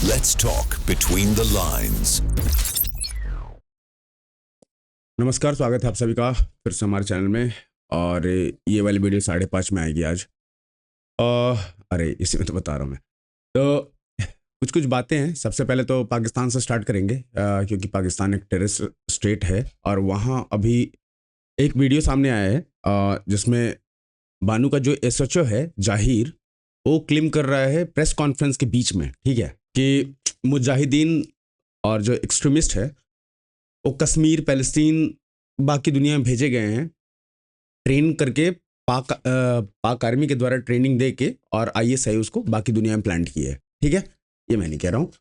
Let's talk between the lines. नमस्कार, स्वागत है आप सभी का फिर से हमारे चैनल में। और ये वाली वीडियो 5:30 में आएगी आज। अरे इसी में तो बता रहा हूँ मैं। तो कुछ कुछ बातें हैं। सबसे पहले तो पाकिस्तान से स्टार्ट करेंगे, क्योंकि पाकिस्तान एक टेररिस्ट स्टेट है और वहाँ अभी एक वीडियो सामने आया है जिसमें बानू का जो एसएचओ है जाहिर, वो क्लेम कर रहा है प्रेस कॉन्फ्रेंस के बीच में, ठीक है, कि मुजाहिदीन और जो एक्सट्रीमिस्ट है वो कश्मीर, पैलेस्टीन, बाकी दुनिया में भेजे गए हैं ट्रेन करके, पाक आर्मी के द्वारा ट्रेनिंग दे के, और आईएसआई उसको बाकी दुनिया में प्लांट किया है। ठीक है, ये मैं नहीं कह रहा हूँ।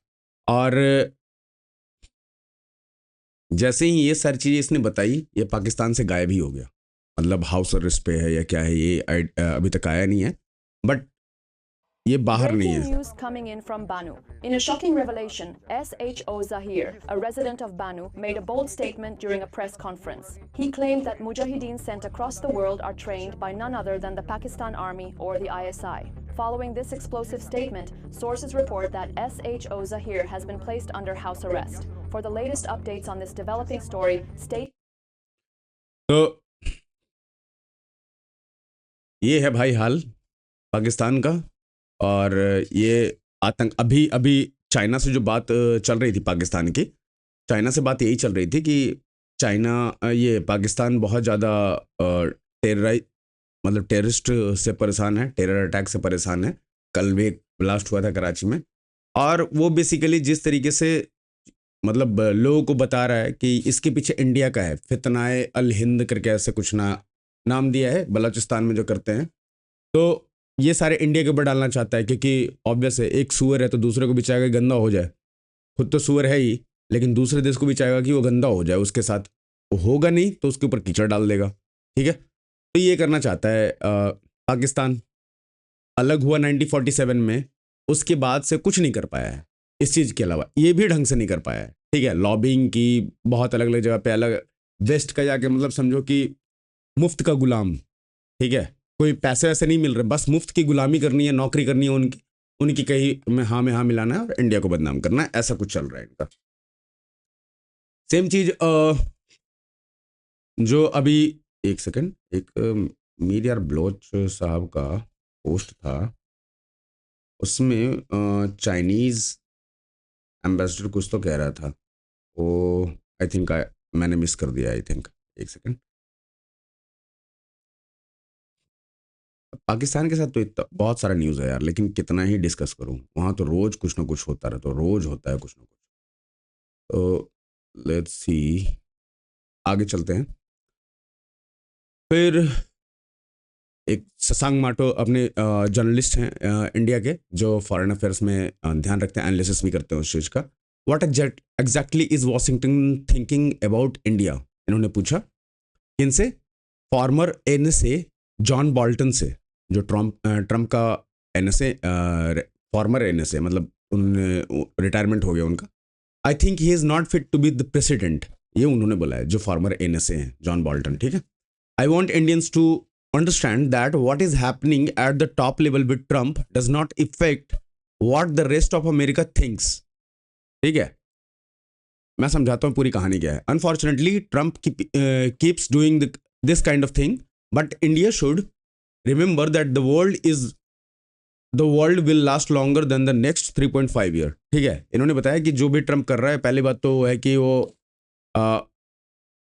और जैसे ही ये सारी चीज़ें इसने बताई, ये पाकिस्तान से गायब ही हो गया। मतलब हाउस अरेस्ट पे है या क्या है, ये अभी तक आया नहीं है, बट ये बाहर नहीं Breaking है। news coming in from Banu. In a shocking revelation, SHO Zahir, a resident of Banu, made a bold statement during a press conference. He claimed that mujahideen sent across the world are trained by none other than the Pakistan Army or the ISI. Following this explosive statement, sources report that SHO Zahir has been placed under house arrest. For the latest updates on this developing story, stay तो ये है भाई हाल पाकिस्तान का। और ये आतंक अभी अभी चाइना से जो बात चल रही थी पाकिस्तान की, चाइना से बात यही चल रही थी कि चाइना ये पाकिस्तान बहुत ज़्यादा टेररिस्ट से परेशान है, टेरर अटैक से परेशान है। कल भी एक ब्लास्ट हुआ था कराची में, और वो बेसिकली जिस तरीके से मतलब लोगों को बता रहा है कि इसके पीछे इंडिया का है, फितनाए अल हिंद करके ऐसे कुछ नाम दिया है बलूचिस्तान में जो करते हैं। तो ये सारे इंडिया के ऊपर डालना चाहता है, क्योंकि ऑब्वियस है, एक सूअर है तो दूसरे को भी चाहेगा गंदा हो जाए। खुद तो सूअर है ही, लेकिन दूसरे देश को भी चाहेगा कि वो गंदा हो जाए उसके साथ। वो होगा नहीं तो उसके ऊपर कीचड़ डाल देगा। ठीक है, तो ये करना चाहता है पाकिस्तान। अलग हुआ 1947 में, उसके बाद से कुछ नहीं कर पाया है इस चीज़ के अलावा, ये भी ढंग से नहीं कर पाया है। ठीक है, लॉबिंग की बहुत अलग अलग जगह पे, अलग वेस्ट का जाके, मतलब समझो कि मुफ्त का गुलाम। ठीक है, कोई पैसे वैसे नहीं मिल रहे, बस मुफ्त की गुलामी करनी है, नौकरी करनी है उनकी कहीं में हाँ मिलाना है और इंडिया को बदनाम करना है। ऐसा कुछ चल रहा है इनका। सेम चीज जो अभी एक सेकंड, एक मीडिया बलोच साहब का पोस्ट था, उसमें चाइनीज एम्बेसडर कुछ तो कह रहा था, वो आई थिंक मैंने मिस कर दिया, आई थिंक। एक सेकंड। पाकिस्तान के साथ तो इतना बहुत सारा न्यूज़ है यार, लेकिन कितना ही डिस्कस करूं, वहाँ तो रोज कुछ ना कुछ होता रहता, रोज होता है कुछ ना कुछ। तो लेट्स सी, आगे चलते हैं। फिर एक शशांक माटो अपने जर्नलिस्ट हैं इंडिया के, जो फॉरेन अफेयर्स में ध्यान रखते हैं, एनालिसिस भी करते हैं उस चीज़ का। What exactly is Washington thinking about India, इन्होंने पूछा। किनसे? फॉर्मर एनएसए जॉन बोल्टन से, जो ट्रम्प का एनएसए, फॉर्मर एनएसए, मतलब उन रिटायरमेंट हो गया उनका। I think he is not fit to be the president, ये उन्होंने बोला है, जो फॉर्मर एनएसए हैं जॉन बोल्टन। ठीक है, I want Indians to understand that what is happening at the top level with Trump does not effect what the rest of America thinks. ठीक है, मैं समझाता हूँ पूरी कहानी क्या है। Unfortunately Trump keeps doing this kind of thing, but India should remember that the world will last longer than the next 3.5 year. ठीक है, इन्होंने बताया कि जो भी ट्रम्प कर रहा है, पहली बात तो है कि वो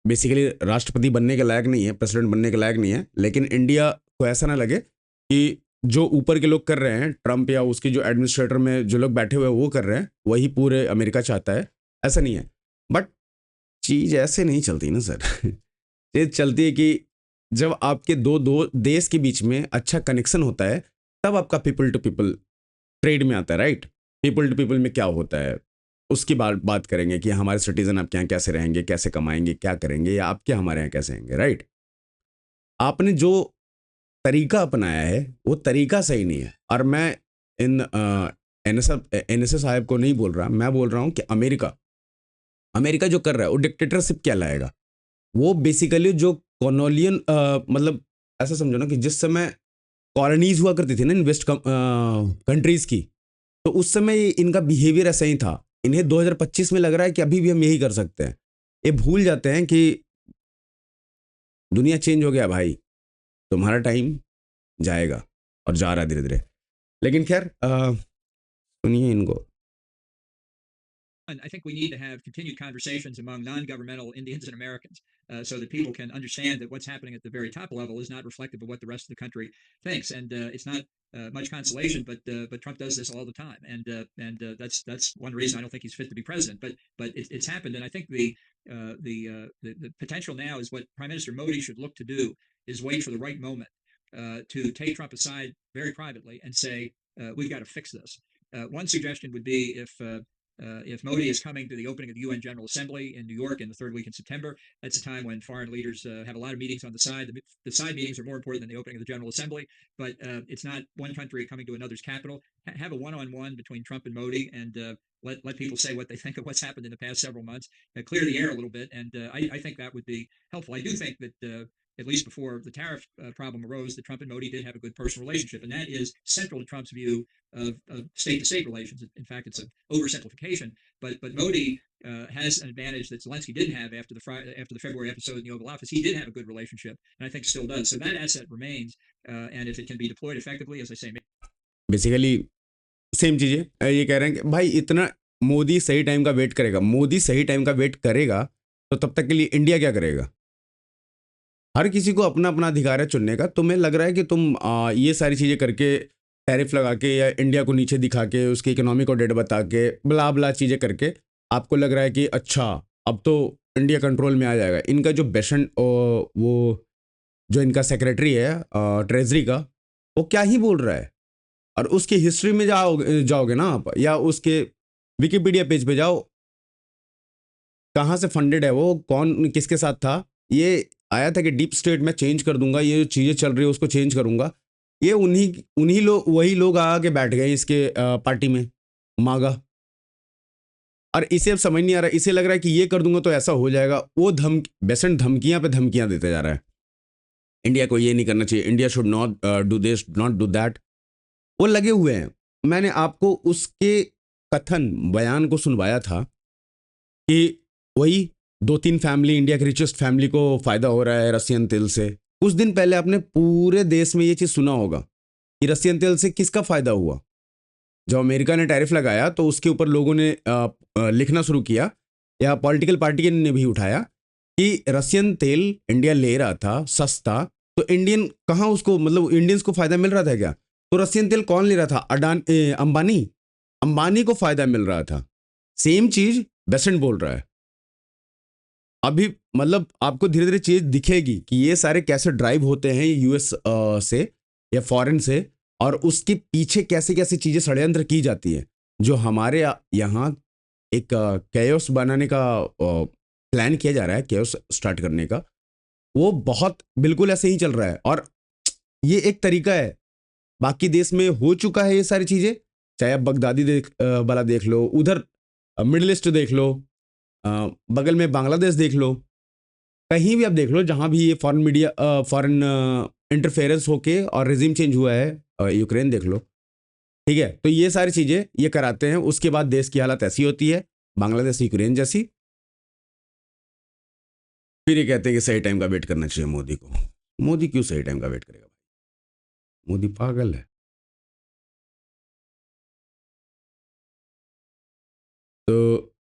बेसिकली राष्ट्रपति बनने के लायक नहीं है, प्रेसिडेंट बनने के लायक नहीं है। लेकिन इंडिया को ऐसा ना लगे कि जो ऊपर के लोग कर रहे हैं, ट्रम्प या उसकी जो एडमिनिस्ट्रेटर में जो लोग बैठे हुए हैं वो कर रहे हैं, वही पूरे अमेरिका चाहता है, ऐसा नहीं है। बट चीज़ ऐसे नहीं चलती ना सर। चीज़ चलती है कि जब आपके दो देश के बीच में अच्छा कनेक्शन होता है, तब आपका पीपल टू पीपल ट्रेड में आता है, राइट। पीपल टू पीपल में क्या होता है उसकी बात करेंगे कि हमारे सिटीजन आपके यहाँ कैसे रहेंगे, कैसे कमाएंगे, क्या करेंगे, या आपके हमारे यहाँ कैसे रहेंगे, राइट। आपने जो तरीका अपनाया है वो तरीका सही नहीं है। और मैं इन एनएसए साहब को नहीं बोल रहा, मैं बोल रहा हूँ कि अमेरिका जो कर रहा है वो डिक्टेटरशिप क्या लाएगा। वो बेसिकली जो कॉलोनियल मतलब ऐसा समझो ना कि जिस समय कॉलोनीज हुआ करती थी ना इन वेस्ट कंट्रीज की, तो उस समय इनका बिहेवियर ऐसा ही था। इन्हें 2025 में लग रहा है कि अभी भी हम यही कर सकते हैं। ये भूल जाते हैं कि दुनिया चेंज हो गया भाई, तुम्हारा टाइम जाएगा और जा रहा है धीरे धीरे। लेकिन खैर सुनिए इनको। And I think we need to have continued conversations among non-governmental Indians and Americans so that people can understand that what's happening at the very top level is not reflective of what the rest of the country thinks. And it's not much consolation, but Trump does this all the time, and that's one reason I don't think he's fit to be president. But it's happened, and I think the potential now is what Prime Minister Modi should look to do is wait for the right moment to take Trump aside very privately and say we've got to fix this. One suggestion would be if Modi is coming to the opening of the UN General Assembly in New York in the third week in September, that's a time when foreign leaders have a lot of meetings on the side. The side meetings are more important than the opening of the General Assembly, but it's not one country coming to another's capital. Have a one-on-one between Trump and Modi, and let people say what they think of what's happened in the past several months. Clear the air a little bit, and I think that would be helpful. I do think that at least before the tariff problem arose, that Trump and Modi did have a good personal relationship, and that is central to Trump's view of state-to-state relations. In fact, it's an oversimplification, but Modi has an advantage that Zelensky didn't have after the February episode in the Oval Office. He did have a good relationship, and I think still does. So that asset remains, and if it can be deployed effectively, as I say, basically same चीज़ें ये कह रहे हैं कि भाई इतना मोदी सही time का वेट करेगा, मोदी सही टाइम का वेट करेगा तो तब तक के लिए इंडिया क्या करेगा? हर किसी को अपना अपना अधिकार है चुनने का। तुम्हें लग रहा है कि तुम ये सारी चीज़ें करके, टैरिफ लगा के या इंडिया को नीचे दिखा के, उसकी इकोनॉमी को डेट बता के, बला बला चीज़ें करके आपको लग रहा है कि अच्छा अब तो इंडिया कंट्रोल में आ जाएगा। इनका जो बेशन वो जो इनका सेक्रेटरी है ट्रेजरी का, वो क्या ही बोल रहा है। और उसकी हिस्ट्री में जाओगे ना आप, या उसके विकिपीडिया पेज पे जाओ, कहाँ से फंडेड है वो, कौन किसके साथ था। ये आया था कि डीप स्टेट में चेंज कर दूंगा, ये जो चीज़ें चल रही है उसको चेंज करूंगा। ये उन्हीं लोग, वही लोग आके बैठ गए इसके पार्टी में, मागा। और इसे अब समझ नहीं आ रहा, इसे लग रहा है कि ये कर दूंगा तो ऐसा हो जाएगा। वो बेसेंट धमकियां पे धमकियां देते जा रहा है। इंडिया को ये नहीं करना चाहिए, India should not do this, not do that. वो लगे हुए हैं। मैंने आपको उसके कथन बयान को सुनवाया था कि वही 2-3 फैमिली, इंडिया की रिचेस्ट फैमिली को फ़ायदा हो रहा है रसियन तेल से। कुछ दिन पहले आपने पूरे देश में ये चीज़ सुना होगा कि रसियन तेल से किसका फ़ायदा हुआ। जब अमेरिका ने टैरिफ लगाया तो उसके ऊपर लोगों ने लिखना शुरू किया, या पॉलिटिकल पार्टी ने भी उठाया कि रसियन तेल इंडिया ले रहा था सस्ता, तो इंडियन कहाँ उसको, मतलब इंडियंस को फ़ायदा मिल रहा था क्या? तो रसियन तेल कौन ले रहा था? अंबानी को फ़ायदा मिल रहा था। सेम चीज़ बेसेंट बोल रहा है। अभी मतलब आपको धीरे धीरे चीज़ दिखेगी कि ये सारे कैसे ड्राइव होते हैं यूएस से या फॉरेन से, और उसके पीछे कैसे कैसे चीज़ें षड्यंत्र की जाती हैं। जो हमारे यहाँ एक कैओस बनाने का प्लान किया जा रहा है, कैओस स्टार्ट करने का, वो बहुत बिल्कुल ऐसे ही चल रहा है। और ये एक तरीका है, बाकी देश में हो चुका है ये सारी चीज़ें। चाहे आप बगदादी वाला देख लो, उधर मिडिल ईस्ट देख लो, बगल में बांग्लादेश देख लो, कहीं भी आप देख लो जहाँ भी ये फॉरेन इंटरफेरेंस होके और रिजीम चेंज हुआ है, यूक्रेन देख लो, ठीक है। तो ये सारी चीज़ें ये कराते हैं, उसके बाद देश की हालत ऐसी होती है, बांग्लादेश यूक्रेन जैसी। फिर ये कहते हैं कि सही टाइम का वेट करना चाहिए मोदी को। मोदी क्यों सही टाइम का वेट करेगा? मोदी पागल है। तो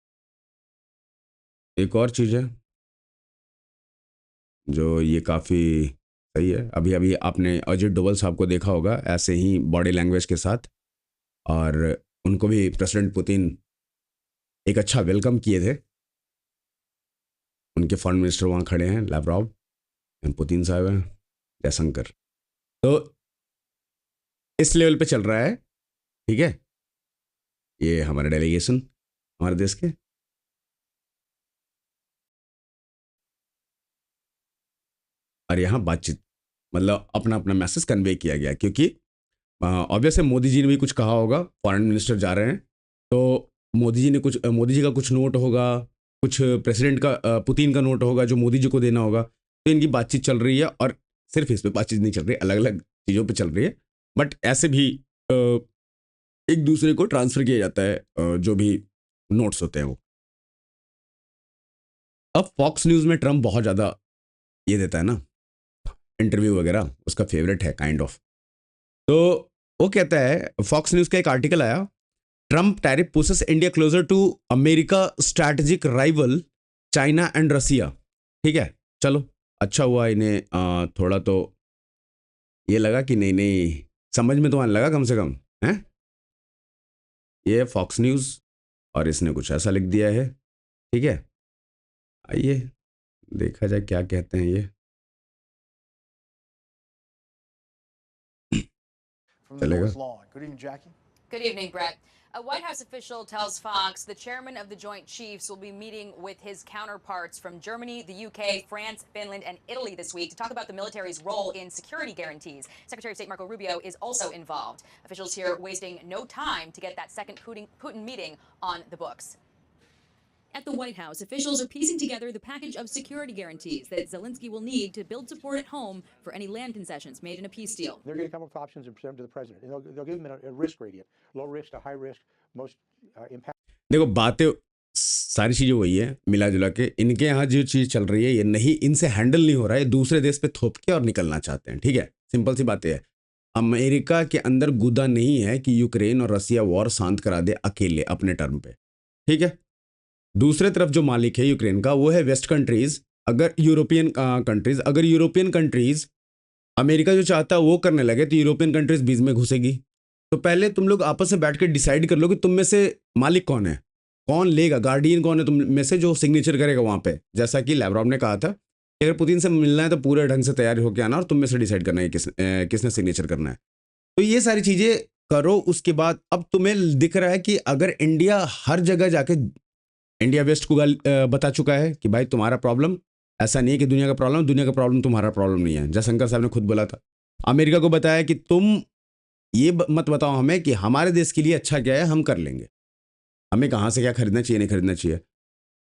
एक और चीज़ है जो ये काफ़ी सही है। अभी अभी आपने अजित डोभाल साहब को देखा होगा ऐसे ही बॉडी लैंग्वेज के साथ, और उनको भी प्रेसिडेंट पुतिन एक अच्छा वेलकम किए थे। उनके फॉरेन मिनिस्टर वहाँ खड़े हैं, लैवरोव, पुतिन साहब हैं, जयशंकर। तो इस लेवल पे चल रहा है, ठीक है, ये हमारा डेलीगेशन हमारे देश के। और यहाँ बातचीत मतलब अपना अपना मैसेज कन्वे किया गया, क्योंकि ऑब्वियस है मोदी जी ने भी कुछ कहा होगा। फॉरेन मिनिस्टर जा रहे हैं तो मोदी जी का कुछ नोट होगा, कुछ प्रेसिडेंट का पुतिन का नोट होगा जो मोदी जी को देना होगा। तो इनकी बातचीत चल रही है, और सिर्फ इस पे बातचीत नहीं चल रही, अलग अलग चीज़ों पे चल रही है। बट ऐसे भी एक दूसरे को ट्रांसफर किया जाता है जो भी नोट्स होते हैं वो। अब फॉक्स न्यूज़ में ट्रम्प बहुत ज़्यादा ये देता है ना इंटरव्यू वगैरह, उसका फेवरेट है काइंड ऑफ। तो वो कहता है, फॉक्स न्यूज़ का एक आर्टिकल आया, Trump tariff pushes India closer to America strategic rival China and Russia. ठीक है, चलो अच्छा हुआ इन्हें थोड़ा तो ये लगा कि नहीं नहीं समझ में तो आने लगा कम से कम है। ये फॉक्स न्यूज़ और इसने कुछ ऐसा लिख दिया है। ठीक है, आइए देखा जाए क्या कहते हैं ये। From the चलेगा। North Lawn. Good evening, Jackie. Good evening, Brett. A White House official tells Fox the chairman of the Joint Chiefs will be meeting with his counterparts from Germany, the UK, France, Finland, and Italy this week to talk about the military's role in security guarantees. Secretary of State Marco Rubio is also involved. Officials here wasting no time to get that second Putin meeting on the books. At the White House, officials are piecing together the package of security guarantees that Zelensky will need to build support at home for any land concessions made in a peace deal. They're going to come up with options and present them to the president. And they'll give him a risk gradient, low risk to high risk, most impact. देखो बातें सारी चीज़ें वही है मिला जुला के। इनके यहाँ जो चीज़ चल रही है ये नहीं, इनसे हैंडल नहीं हो रहा है, दूसरे देश पे थोप के और निकलना चाहते हैं। ठीक है, सिंपल सी बातें है। अमेरिका के अंदर गुदा नहीं है कि यूक्रेन और रसिया वॉर शांत करा दे अकेले अपने टर्म पे। ठीक है, दूसरे तरफ जो मालिक है यूक्रेन का वो है वेस्ट कंट्रीज, अगर यूरोपियन कंट्रीज। अगर यूरोपियन कंट्रीज अमेरिका जो चाहता है वो करने लगे तो यूरोपियन कंट्रीज बीच में घुसेगी। तो पहले तुम लोग आपस में बैठ के डिसाइड कर लो कि तुम में से मालिक कौन है, कौन लेगा, गार्डियन कौन है तुम में से जो सिग्नेचर करेगा वहाँ पे। जैसा कि लैवरॉव ने कहा था कि अगर पुतिन से मिलना है तो पूरे ढंग से तैयार होकर आना और तुम में से डिसाइड करना है किसने सिग्नेचर करना है। तो ये सारी चीज़ें करो। उसके बाद अब तुम्हें दिख रहा है कि अगर इंडिया हर जगह जाके इंडिया वेस्ट को बता चुका है कि भाई तुम्हारा प्रॉब्लम ऐसा नहीं है कि दुनिया का प्रॉब्लम, दुनिया का प्रॉब्लम तुम्हारा प्रॉब्लम नहीं है। जयशंकर साहब ने खुद बोला था। अमेरिका को बताया कि तुम ये मत बताओ हमें कि हमारे देश के लिए अच्छा क्या है, हम कर लेंगे, हमें कहाँ से क्या खरीदना चाहिए नहीं खरीदना चाहिए।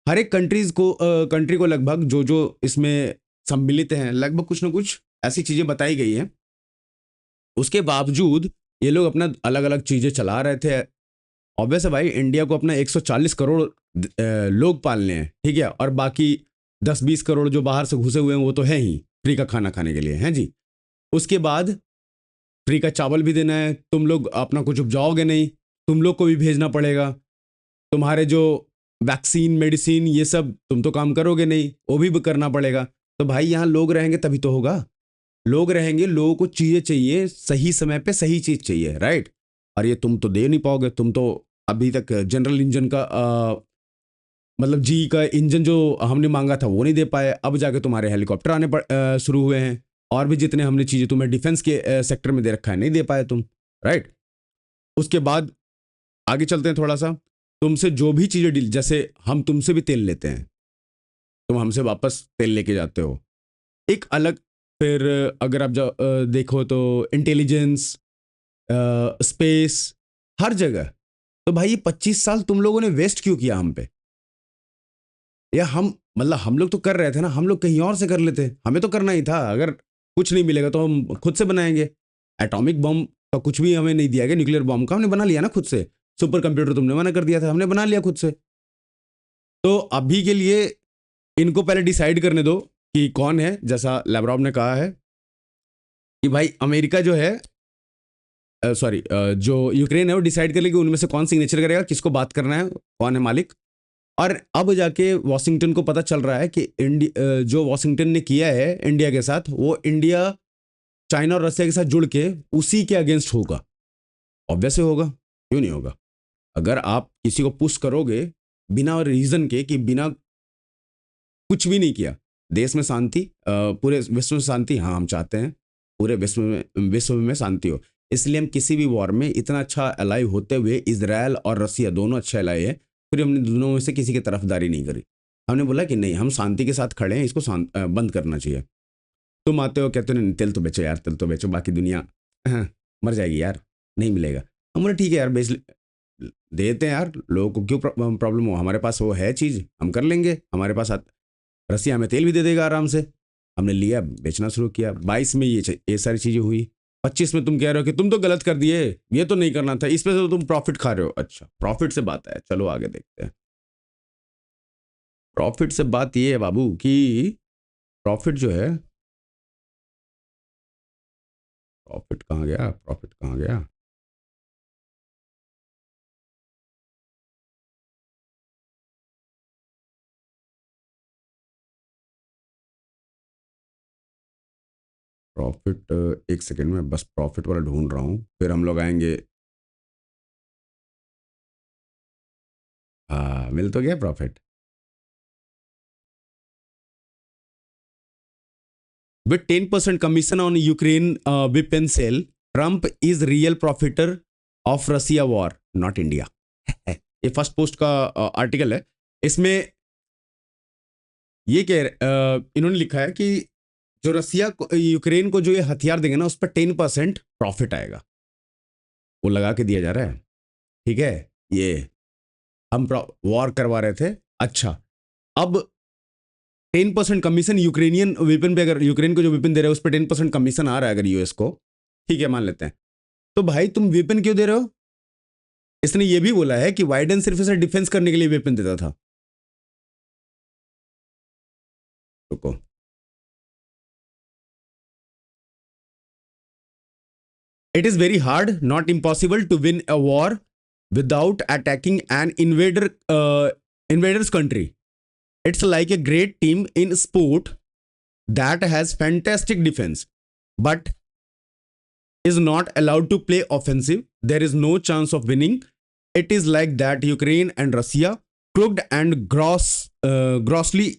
हर एक कंट्री को लगभग जो इसमें सम्मिलित हैं लगभग कुछ ना कुछ ऐसी चीज़ें बताई गई हैं। उसके बावजूद ये लोग अपना अलग अलग चीज़ें चला रहे थे। ऑब्वियस है भाई, इंडिया को अपना 140 करोड़ लोग पालने हैं। ठीक है, और बाकी 10-20 करोड़ जो बाहर से घुसे हुए हैं वो तो है ही फ्री का खाना खाने के लिए हैं जी। उसके बाद फ्री का चावल भी देना है, तुम लोग अपना कुछ उपजाओगे नहीं, तुम लोग को भी भेजना पड़ेगा। तुम्हारे जो वैक्सीन मेडिसिन ये सब तुम तो काम करोगे नहीं, वो भी करना पड़ेगा। तो भाई यहाँ लोग रहेंगे तभी तो होगा। लोग रहेंगे, लोगों को चीज़ें चाहिए, सही समय पे सही चीज़ चाहिए, राइट। और ये तुम तो दे नहीं पाओगे। तुम तो अभी तक जनरल इंजन का मतलब जी का इंजन जो हमने मांगा था वो नहीं दे पाए। अब जाके तुम्हारे हेलीकॉप्टर आने शुरू हुए हैं, और भी जितने हमने चीज़ें तुम्हें डिफेंस के सेक्टर में दे रखा है नहीं दे पाए तुम, राइट। उसके बाद आगे चलते हैं थोड़ा सा। तुमसे जो भी चीज़ें डील, जैसे हम तुमसे भी तेल लेते हैं, तुम हमसे वापस तेल लेके जाते हो, एक अलग। फिर अगर आप देखो तो इंटेलिजेंस, स्पेस, हर जगह। तो भाई ये 25 साल तुम लोगों ने वेस्ट क्यों किया हम पे? या हम लोग तो कर रहे थे ना, हम लोग कहीं और से कर लेते। हमें तो करना ही था। अगर कुछ नहीं मिलेगा तो हम खुद से बनाएंगे। एटॉमिक बम का कुछ भी हमें नहीं दिया गया, न्यूक्लियर बम का हमने बना लिया ना खुद से। सुपर कंप्यूटर तुमने मना कर दिया था, हमने बना लिया खुद से। तो अभी के लिए इनको पहले डिसाइड करने दो कि कौन है। जैसा लैवरॉव ने कहा है कि भाई अमेरिका जो है जो यूक्रेन है वो डिसाइड कर लेगी उनमें से कौन सिग्नेचर करेगा, किसको बात करना है, कौन है मालिक। और अब जाके वॉशिंगटन को पता चल रहा है कि जो वॉशिंगटन ने किया है इंडिया के साथ, वो इंडिया चाइना और रसिया के साथ जुड़ के उसी के अगेंस्ट होगा। ऑब्वियसली होगा, क्यों नहीं होगा। अगर आप किसी को पुश करोगे बिना रीज़न के कि बिना कुछ भी नहीं किया, देश में शांति, पूरे विश्व में शांति, हाँ हम चाहते हैं पूरे विश्व में शांति हो। इसलिए हम किसी भी वॉर में इतना अच्छा एलाई होते हुए इजराइल और रसिया दोनों अच्छे एलाई है, फिर हमने दोनों में से किसी की तरफदारी नहीं करी। हमने बोला कि नहीं, हम शांति के साथ खड़े हैं, इसको बंद करना चाहिए। तुम आते हो कहते हो तेल तो बेचो यार, तेल तो बेचो, बाकी दुनिया मर जाएगी यार, नहीं मिलेगा। हम बोले ठीक है यार, बेच देते हैं यार, लोगों को क्यों प्रॉब्लम हो, हमारे पास वो है चीज़, हम कर लेंगे। हमारे पास रसिया हमें तेल भी दे देगा आराम से। हमने लिया, बेचना शुरू किया। 22 में ये सारी चीज़ें हुई। 25 में तुम कह रहे हो कि तुम तो गलत कर दिए, ये तो नहीं करना था, इसमें से तो तुम प्रॉफिट खा रहे हो। अच्छा, प्रॉफिट से बात है, चलो आगे देखते हैं। प्रॉफिट से बात ये है बाबू कि प्रॉफिट जो है, प्रॉफिट कहाँ गया, प्रॉफिट कहाँ गया? प्रॉफिट, एक सेकेंड में बस प्रॉफिट वाला ढूंढ रहा हूँ, फिर हम लोग आएंगे। हाँ, मिल तो गया profit. With 10% commission on Ukraine weapon sale, Trump is real profiter of Russia war, not India. ये फर्स्ट पोस्ट का आर्टिकल है। इसमें ये इन्होंने लिखा है कि जो रसिया को, यूक्रेन को जो ये हथियार देंगे ना, उस पर 10% प्रॉफिट आएगा, वो लगा के दिया जा रहा है। ठीक है, ये हम वॉर करवा रहे थे। अच्छा, अब 10% कमीशन यूक्रेनियन वेपन पे, अगर यूक्रेन को जो वेपन दे रहे हो उस पर 10% कमीशन आ रहा है अगर यूएस को, ठीक है मान लेते हैं, तो भाई तुम वेपन क्यों दे रहे हो? इसने ये भी बोला है कि बाइडेन सिर्फ इसे डिफेंस करने के लिए वेपन देता था। रुको, it is very hard not impossible to win a war without attacking an invaders country. It's like a great team in sport that has fantastic defense but is not allowed to play offensive. There is no chance of winning. It is like that Ukraine and Russia, crooked and grossly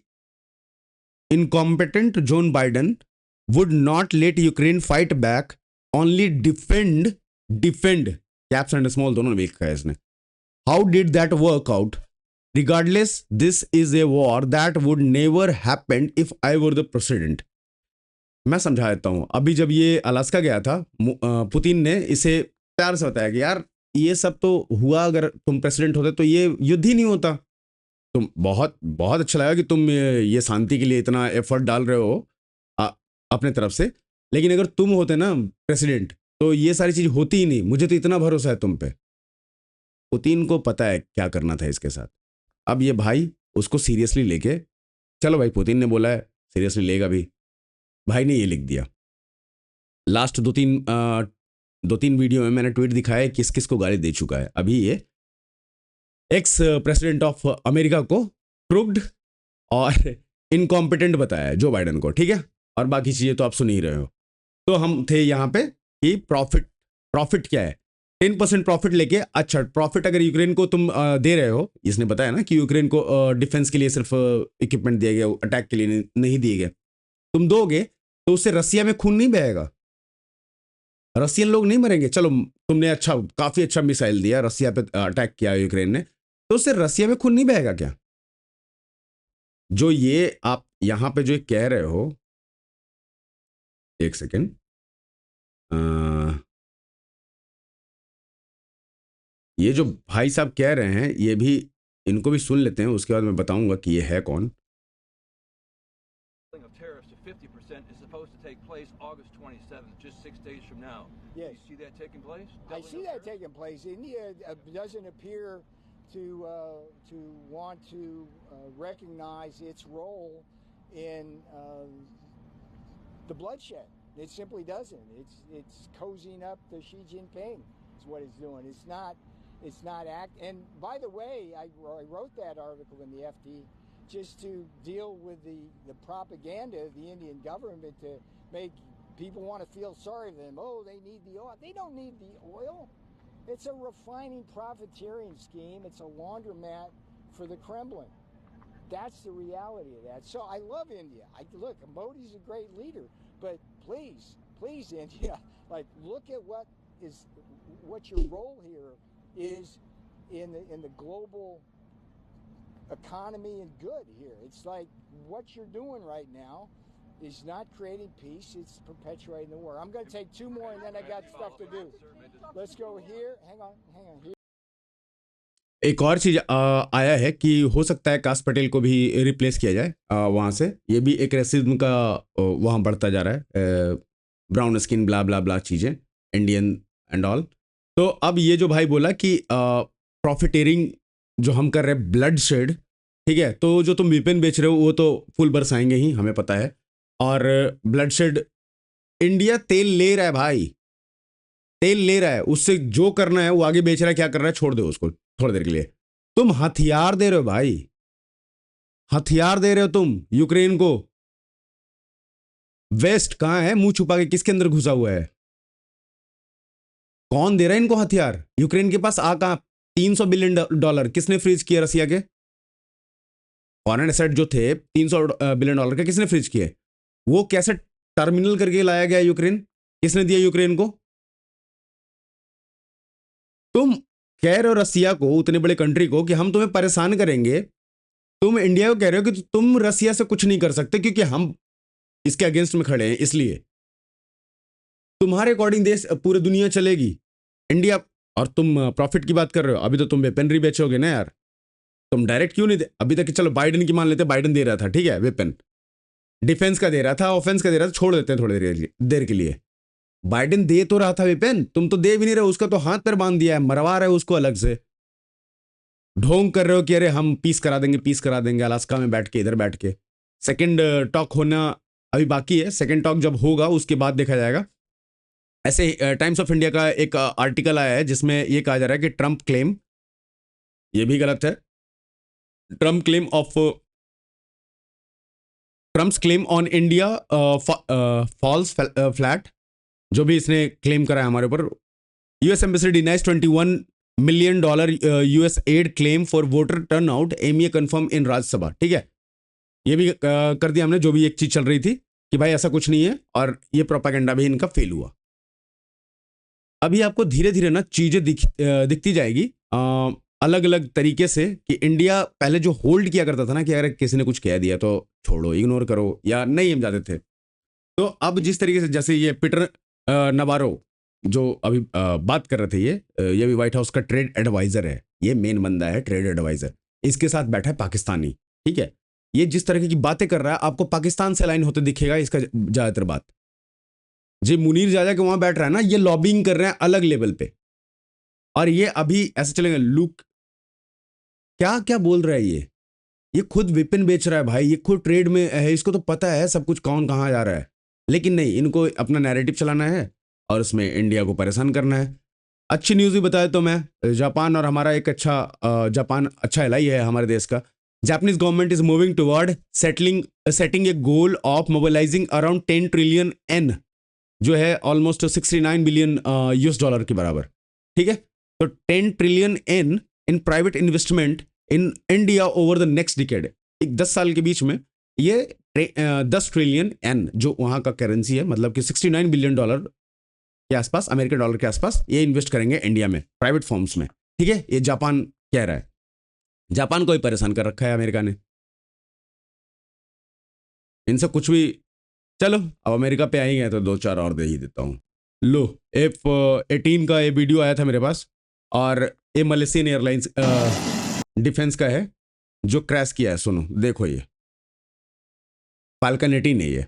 incompetent Joe Biden would not let Ukraine fight back, only defend. Caps and small दोनों ने लिखा है इसने. How did that work out? Regardless, this is a war that would never happen if I were the president. मैं समझा देता हूँ। अभी जब ये अलास्का गया था, पुतिन ने इसे प्यार से बताया कि यार ये सब तो हुआ, अगर तुम प्रेसिडेंट होते तो ये युद्ध ही नहीं होता। तुम बहुत बहुत अच्छा लगा कि तुम ये शांति के लिए इतना एफर्ट डाल रहे हो अपने तरफ से, लेकिन अगर तुम होते ना प्रेसिडेंट तो ये सारी चीज़ होती ही नहीं। मुझे तो इतना भरोसा है तुम पे। पुतिन को पता है क्या करना था इसके साथ। अब ये भाई उसको सीरियसली लेके, चलो भाई पुतिन ने बोला है सीरियसली लेगा भी, भाई ने ये लिख दिया। लास्ट दो तीन वीडियो में मैंने ट्वीट दिखाया है किस किस को गाली दे चुका है। अभी ये एक्स प्रेसिडेंट ऑफ अमेरिका को क्रूक्ड और इनकॉम्पिटेंट बताया है जो बाइडन को, ठीक है, और बाकी चीज़ें तो आप सुन ही रहे हो। तो हम थे यहाँ पे कि प्रॉफिट क्या है, 10% प्रॉफिट लेके। अच्छा, प्रॉफिट अगर यूक्रेन को तुम दे रहे हो, इसने बताया ना कि यूक्रेन को डिफेंस के लिए सिर्फ इक्विपमेंट दिया गया, अटैक के लिए नहीं दिए गए, तुम दोगे तो उससे रसिया में खून नहीं बहेगा, रसियन लोग नहीं मरेंगे। चलो तुमने अच्छा काफ़ी अच्छा मिसाइल दिया, रसिया पे अटैक किया यूक्रेन ने, तो उससे रसिया में खून नहीं बहेगा क्या? जो ये आप यहाँ पे जो कह रहे हो, एक सेकेंड, ये जो भाई साहब कह रहे हैं ये भी, इनको भी सुन लेते हैं, उसके बाद मैं बताऊंगा कि ये है कौन। of tariffs to 50% is supposed to take place August 27th, just 6 days from now. Yes. You see that taking place? I see that taking place. India doesn't appear to want to recognize its role in the bloodshed. It simply doesn't. It's cozying up to Xi Jinping. Is what it's doing. It's not act. And by the way, I wrote that article in the FT just to deal with the propaganda of the Indian government to make people want to feel sorry for them. Oh, they need the oil. They don't need the oil. It's a refining profiteering scheme. It's a laundromat for the Kremlin. That's the reality of that. So I love India. Look, Modi's a great leader, but please, India, like look at what your role here is in the global economy and good here. It's like what you're doing right now is not creating peace, it's perpetuating the war. I'm going to take two more and then I got stuff to do. Let's go here. Hang on. Here. एक और चीज़ आया है कि हो सकता है काश पटेल को भी रिप्लेस किया जाए वहाँ से। ये भी एक रेसिज्म का वहाँ बढ़ता जा रहा है, ब्राउन स्किन ब्ला ब्ला ब्ला चीज़ें। Indian and all. तो अब ये जो भाई बोला कि प्रॉफिटेरिंग जो हम कर रहे हैं, ब्लड शेड, ठीक है, तो जो तुम वेपन बेच रहे हो वो तो फुल बरसाएंगे ही, हमें पता है। और ब्लड शेड, इंडिया तेल ले रहा है भाई, तेल ले रहा है, उससे जो करना है वो आगे बेच रहा है, क्या कर रहा है छोड़ दो उसको थोड़ी देर के लिए। तुम हथियार दे रहे हो भाई, हथियार दे रहे हो तुम यूक्रेन को। वेस्ट कहां है, मुंह छुपा के किसके अंदर घुसा हुआ है? कौन दे रहा है इनको हथियार? यूक्रेन के पास कहां $300 बिलियन किसने फ्रीज किया? रसिया के फॉरेन एसेट जो थे $300 बिलियन के किसने फ्रीज किए? वो कैसे टर्मिनल करके लाया गया यूक्रेन? किसने दिया यूक्रेन को? तुम कह रहे हो रसिया को, उतने बड़े कंट्री को, कि हम तुम्हें परेशान करेंगे। तुम इंडिया को कह रहे हो कि तुम रसिया से कुछ नहीं कर सकते क्योंकि हम इसके अगेंस्ट में खड़े हैं, इसलिए तुम्हारे अकॉर्डिंग देश पूरी दुनिया चलेगी, इंडिया। और तुम प्रॉफिट की बात कर रहे हो, अभी तो तुम वेपनरी बेचोगे ना यार। तुम डायरेक्ट क्यों नहीं दे? अभी तक चलो बाइडेन की मान लेते, बाइडेन दे रहा था, ठीक है, वेपन डिफेंस का दे रहा था, ऑफेंस का दे रहा था, छोड़ देते हैं थोड़ी देर के लिए। बाइडेन दे तो रहा था वेपन, तुम तो दे भी नहीं रहे, उसका तो हाथ पैर बांध दिया है, मरवा रहे हो उसको अलग से, ढोंग कर रहे हो कि अरे हम पीस करा देंगे, पीस करा देंगे, अलास्का में बैठ के, इधर बैठ के। सेकंड टॉक होना अभी बाकी है, सेकंड टॉक जब होगा उसके बाद देखा जाएगा। ऐसे टाइम्स ऑफ इंडिया का एक आर्टिकल आया है जिसमें ये कहा जा रहा है कि ट्रंप क्लेम, ये भी गलत है, Trump claim on India falls flat, जो भी इसने क्लेम करा है हमारे ऊपर। US embassy denies $21 million US aid claim for voter turnout, MEA confirm in Rajya Sabha, ठीक है। ये भी कर दिया हमने, जो भी एक चीज चल रही थी कि भाई ऐसा कुछ नहीं है, और ये प्रोपेगेंडा भी इनका फेल हुआ। अभी आपको धीरे धीरे ना चीजें दिखती जाएगी अलग अलग तरीके से, कि इंडिया पहले जो होल्ड किया करता था ना कि अगर किसी ने कुछ कह दिया तो छोड़ो, इग्नोर करो, या नहीं हम जाते थे, तो अब जिस तरीके से, जैसे ये पीटर नवारो जो अभी बात कर रहे थे, ये भी व्हाइट हाउस का ट्रेड एडवाइजर है, ये मेन बंदा है ट्रेड एडवाइजर, इसके साथ बैठा है पाकिस्तानी, ठीक है। ये जिस तरह की बातें कर रहा है आपको पाकिस्तान से अलाइन होते दिखेगा इसका ज्यादातर बात। जी मुनीर जाजा के वहां बैठ रहा है ना, ये लॉबिंग कर रहे हैं अलग लेवल पे, और ये अभी ऐसे चलेंगे। लुक क्या क्या बोल रहा है ये खुद वेपन बेच रहा है भाई, ये खुद ट्रेड में है, इसको तो पता है सब कुछ कौन कहाँ जा रहा है, लेकिन नहीं, इनको अपना नैरेटिव चलाना है और उसमें इंडिया को परेशान करना है। अच्छी न्यूज़ भी बताया तो मैं, जापान और हमारा एक जापान अच्छा एलाई है हमारे देश का। Japanese government is moving toward setting a goal of mobilising around 10 trillion yen, जो है ऑलमोस्ट 69 बिलियन यूएस डॉलर के बराबर, ठीक है। तो 10 trillion yen in private investment in India over the next decade, 10 साल के बीच में ये 10 ट्रिलियन एन, जो वहाँ का करेंसी है, मतलब कि 69 बिलियन डॉलर के आसपास, अमेरिकन डॉलर के आसपास, ये इन्वेस्ट करेंगे इंडिया में प्राइवेट फॉर्म्स में, ठीक है। ये जापान कह रहा है, जापान को ही परेशान कर रखा है अमेरिका ने, इनसे कुछ भी। चलो अब अमेरिका पे आई गए तो 2-4 और दे ही देता हूँ। लो F-18 का ये वीडियो आया था मेरे पास, और ये मलेशियन एयरलाइंस डिफेंस का है जो क्रैश किया है। सुनो देखो, ये फाल्कन 18 है, ये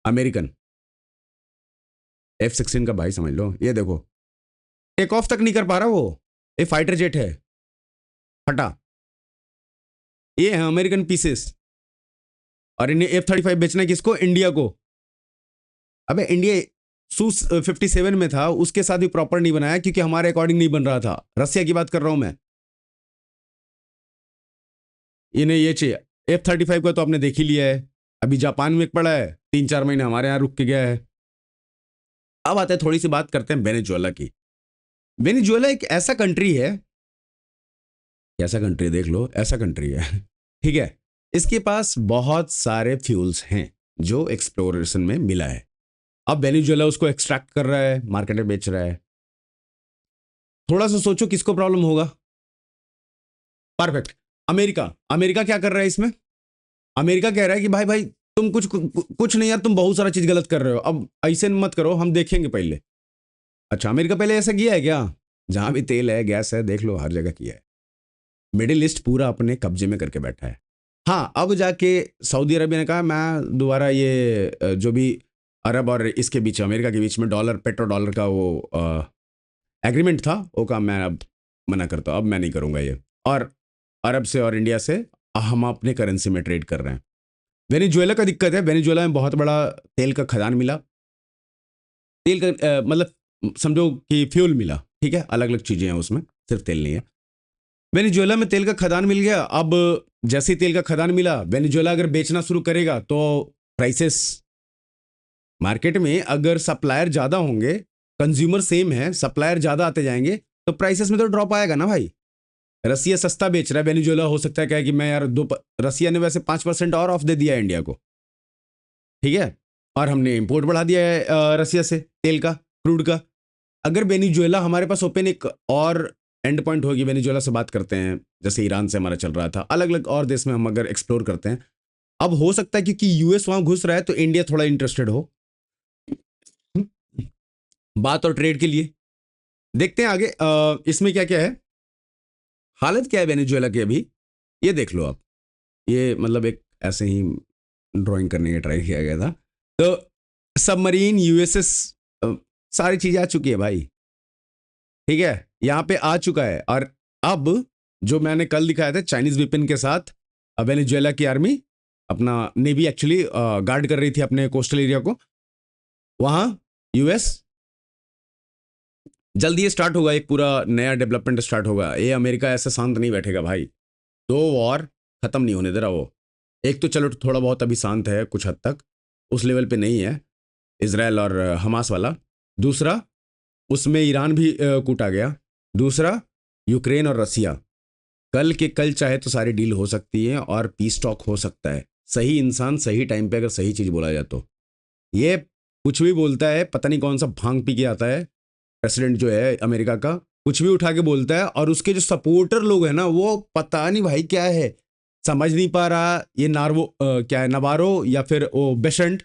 अमेरिकन F-16 का भाई समझ लो। ये देखो टेक ऑफ तक नहीं कर पा रहा वो, ये फाइटर जेट है, फटा। ये है अमेरिकन पीसेस, और इन्हें F-35 बेचना है किसको? इंडिया को। अबे इंडिया Su-57 में था, उसके साथ भी प्रॉपर नहीं बनाया क्योंकि हमारे अकॉर्डिंग नहीं बन रहा था। रसिया की बात कर रहा हूं मैं, इन्हें ये चाहिए। F-35 का तो आपने देख ही लिया है, अभी जापान में पड़ा है, 3-4 महीने हमारे यहाँ रुक के गया है। अब आते हैं, थोड़ी सी बात करते हैं वेनेजुएला की। वेनेजुएला एक ऐसा कंट्री है, कैसा कंट्री देख लो, ऐसा कंट्री है, ठीक है। इसके पास बहुत सारे फ्यूल्स हैं जो एक्सप्लोरेशन में मिला है। अब वेनेजुएला उसको एक्सट्रैक्ट कर रहा है, मार्केट में बेच रहा है। थोड़ा सा सोचो किसको प्रॉब्लम होगा? परफेक्ट, अमेरिका क्या कर रहा है इसमें? अमेरिका कह रहा है कि भाई तुम कुछ नहीं यार, तुम बहुत सारा चीज गलत कर रहे हो, अब ऐसे मत करो, हम देखेंगे पहले। अच्छा, अमेरिका पहले ऐसा किया है क्या? जहां भी तेल है, गैस है, देख लो, हर जगह किया है। मिडिल ईस्ट पूरा अपने कब्जे में करके बैठा है। हाँ, अब जाके सऊदी अरबिया ने कहा मैं दोबारा ये जो भी अरब और इसके बीच, अमेरिका के बीच में डॉलर पेट्रो डॉलर का वो एग्रीमेंट था, वो काम मैं अब मना करता हूँ, अब मैं नहीं करूँगा ये। और अरब से और इंडिया से हम अपने करेंसी में ट्रेड कर रहे हैं। वेनेजुएला का दिक्कत है, वेनेजुएला में बहुत बड़ा तेल का खदान मिला, तेल का मतलब समझो कि फ्यूल मिला, ठीक है, अलग अलग चीज़ें हैं उसमें, सिर्फ तेल नहीं है। वेनेजुएला में तेल का खदान मिल गया। अब जैसे ही तेल का खदान मिला, वेनेजुएला अगर बेचना शुरू करेगा तो प्राइसेस मार्केट में, अगर सप्लायर ज़्यादा होंगे, कंज्यूमर सेम है, सप्लायर ज़्यादा आते जाएंगे तो प्राइसेस में तो ड्रॉप आएगा ना भाई। रसिया सस्ता बेच रहा है, वेनेजुएला हो सकता है क्या कि मैं यार रसिया ने वैसे 5% और ऑफ दे दिया है इंडिया को, ठीक है, और हमने इंपोर्ट बढ़ा दिया है रसिया से तेल का, क्रूड का। अगर वेनेजुएला हमारे पास ओपन एक और एंड पॉइंट होगी, वेनेजुएला से बात करते हैं, जैसे ईरान से हमारा चल रहा था, अलग अलग और देश में हम अगर एक्सप्लोर करते हैं, अब हो सकता है क्योंकि यूएस वहां घुस रहा है तो इंडिया थोड़ा इंटरेस्टेड हो बात और ट्रेड के लिए। देखते हैं आगे इसमें क्या क्या है, हालत क्या है वेनेजुएला की अभी, ये देख लो आप। ये मतलब एक ऐसे ही ड्राइंग करने का ट्राई किया गया था। तो सबमरीन, यूएसएस, सारी चीज़ें आ चुकी है भाई, ठीक है, यहाँ पे आ चुका है। और अब जो मैंने कल दिखाया था चाइनीज वेपन के साथ, वेनेजुएला की आर्मी, अपना नेवी एक्चुअली गार्ड कर रही थी अपने कोस्टल एरिया को, वहाँ यूएस जल्दी ये स्टार्ट होगा, एक पूरा नया डेवलपमेंट स्टार्ट होगा। ये अमेरिका ऐसे शांत नहीं बैठेगा भाई, दो वॉर खत्म नहीं होने दे रहा वो। एक तो चलो थोड़ा बहुत अभी शांत है कुछ हद तक, उस लेवल पे नहीं है इजराइल और हमास वाला। दूसरा उसमें ईरान भी कूटा गया। दूसरा यूक्रेन और रसिया, कल के कल चाहे तो सारी डील हो सकती है और पीस टॉक हो सकता है। सही इंसान सही टाइम पे अगर सही चीज़ बोला जाए तो। ये कुछ भी बोलता है, पता नहीं कौन सा भांग पी के आता है प्रेसिडेंट जो है अमेरिका का, कुछ भी उठा के बोलता है, और उसके जो सपोर्टर लोग हैं ना, वो पता नहीं भाई क्या है, समझ नहीं पा रहा ये नार्वो क्या है, नवारो या फिर वो बेसेंट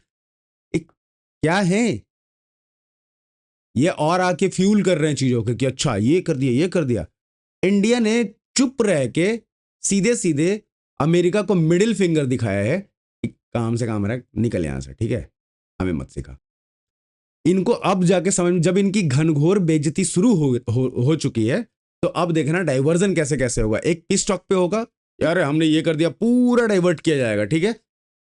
क्या है ये, और आके फ्यूल कर रहे हैं चीज़ों के कि अच्छा ये कर दिया ये कर दिया। इंडिया ने चुप रह के सीधे सीधे अमेरिका को मिडिल फिंगर दिखाया है कि काम से काम रहा, निकल यहाँ से, ठीक है, हमें मत सिखा। इनको अब जाके समझ, जब इनकी घनघोर बेइज्जती शुरू हो चुकी है, तो अब देखना डाइवर्जन कैसे कैसे होगा। एक पिस टॉक पे होगा, यार हमने ये कर दिया, पूरा डाइवर्ट किया जाएगा, ठीक है।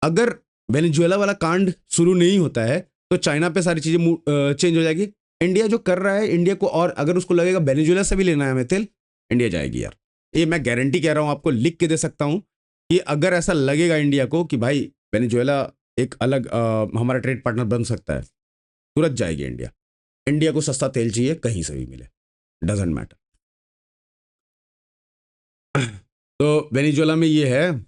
अगर वेनेजुएला वाला कांड शुरू नहीं होता है तो चाइना पे सारी चीज़ें चेंज हो जाएगी। इंडिया जो कर रहा है, इंडिया को, और अगर उसको लगेगा वेनेजुएला से भी लेना है हमें तेल, इंडिया जाएगी यार। ये मैं गारंटी कह रहा हूँ, आपको लिख के दे सकता हूँ कि अगर ऐसा लगेगा इंडिया को कि भाई वेनेजुएला एक अलग हमारा ट्रेड पार्टनर बन सकता है, तुरंत जाएगी इंडिया। इंडिया को सस्ता तेल चाहिए, कहीं से भी मिले, डजेंट मैटर। तो वेनेजुएला में ये है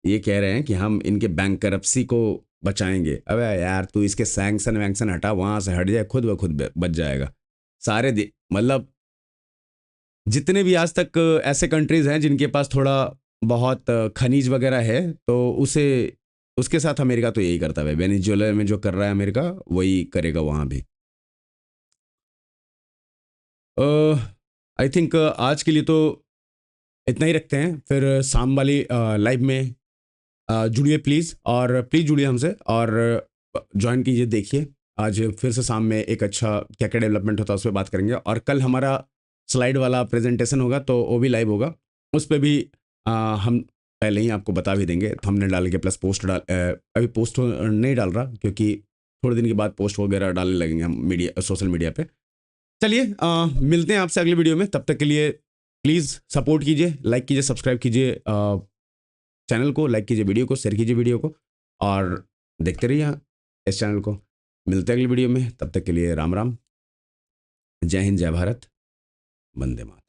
ये कह रहे हैं कि हम इनके बैंक करप्सी को बचाएंगे। अबे यार तू इसके सैंक्शन वैंक्शन हटा, वहां से हट जाए, खुद ब खुद बच जाएगा। सारे मतलब जितने भी आज तक ऐसे कंट्रीज हैं जिनके पास थोड़ा बहुत खनिज वगैरह है, तो उसके साथ अमेरिका तो यही करता है। वेनेजुएला में जो कर रहा है अमेरिका, वही करेगा वहाँ भी। आई थिंक आज के लिए तो इतना ही रखते हैं, फिर शाम वाली लाइव में जुड़िए प्लीज़, और प्लीज़ जुड़िए हमसे और ज्वाइन कीजिए, देखिए। आज फिर से शाम में एक अच्छा क्या क्या डेवलपमेंट होता है उस पर बात करेंगे। और कल हमारा स्लाइड वाला प्रेजेंटेशन होगा, तो वो भी लाइव होगा, उस पर भी हम पहले ही आपको बता भी देंगे, थंबनेल डाल के प्लस पोस्ट डाल, अभी पोस्ट नहीं डाल रहा क्योंकि थोड़े दिन के बाद पोस्ट वगैरह डालने लगेंगे हम मीडिया, सोशल मीडिया पे। चलिए मिलते हैं आपसे अगले वीडियो में, तब तक के लिए प्लीज़ सपोर्ट कीजिए, लाइक कीजिए, सब्सक्राइब कीजिए चैनल को, लाइक कीजिए वीडियो को, शेयर कीजिए वीडियो को, और देखते रहिए इस चैनल को। मिलते हैं अगली वीडियो में, तब तक के लिए राम राम, जय हिंद, जय भारत, वंदे मातरम।